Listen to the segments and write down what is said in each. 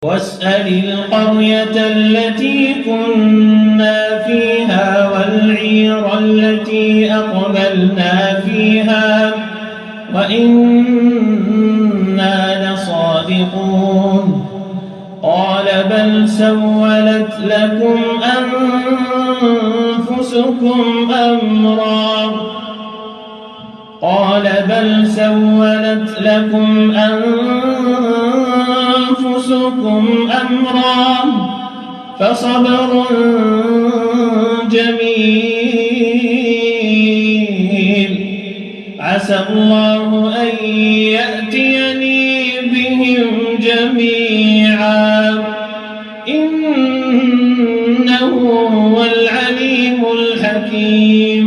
واسأل القرية التي كنا فيها والعير التي أقبلنا فيها وإنا لصادقون. قال بل سولت لكم أنفسكم أمرا فصبر جميل عسى الله أن يأتيني بهم جميعا إنه هو العليم الحكيم.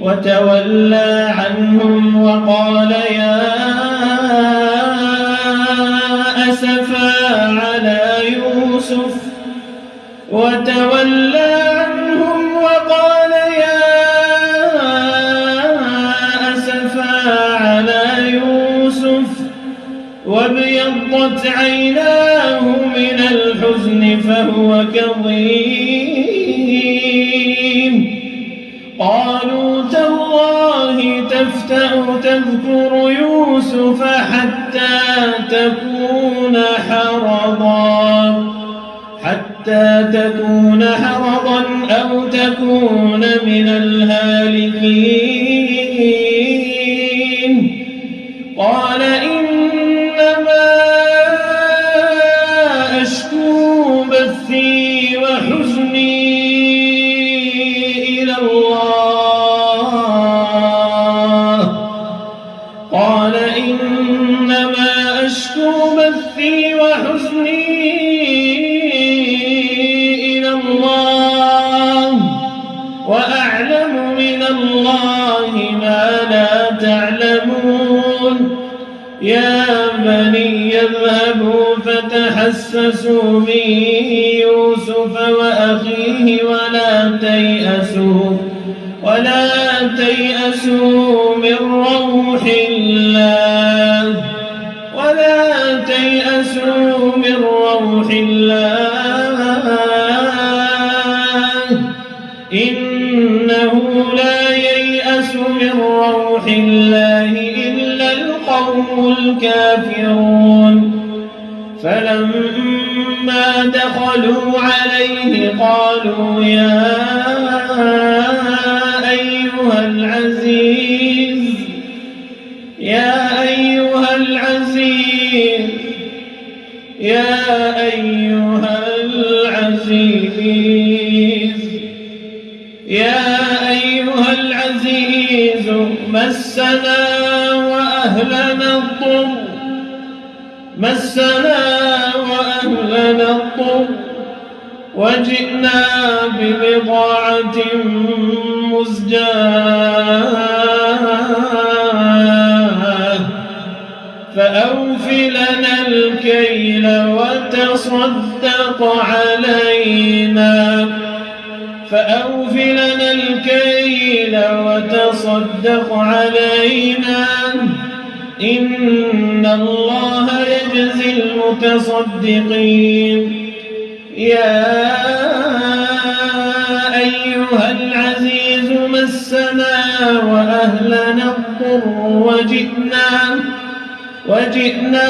وتولى عنهم وقال يا أسفا على يوسف وابيضت عيناه من الحزن فهو كظيم. قالوا تالله تفتأ تذكر يوسف حتى تكون حرضا أو تكون من الهالكين. قال إنما أشكو بثي وحزني إلى الله. وأعلم من الله ما لا تعلمون. يا بني اذهبوا فتحسسوا من يوسف وأخيه ولا تيأسوا من روح الله إنه لا ييأس من روح الله إلا القوم الكافرون. فلما دخلوا عليه قالوا يا أيها العزيز مسنا وأهلنا الضر وجئنا ببضاعة مزجاة فأوف لنا الكيل وتصدق علينا إن الله يجزي المتصدقين. يا أيها العزيز مسنا وأهلنا الضر وجئنا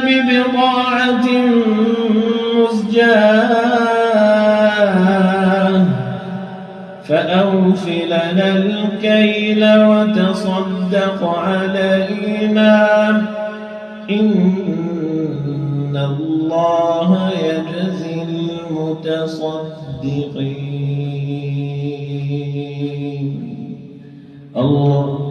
ببضاعة مزجاة فأوف لنا الكيل وتصدق علينا إن الله يجزي المتصدقين. الله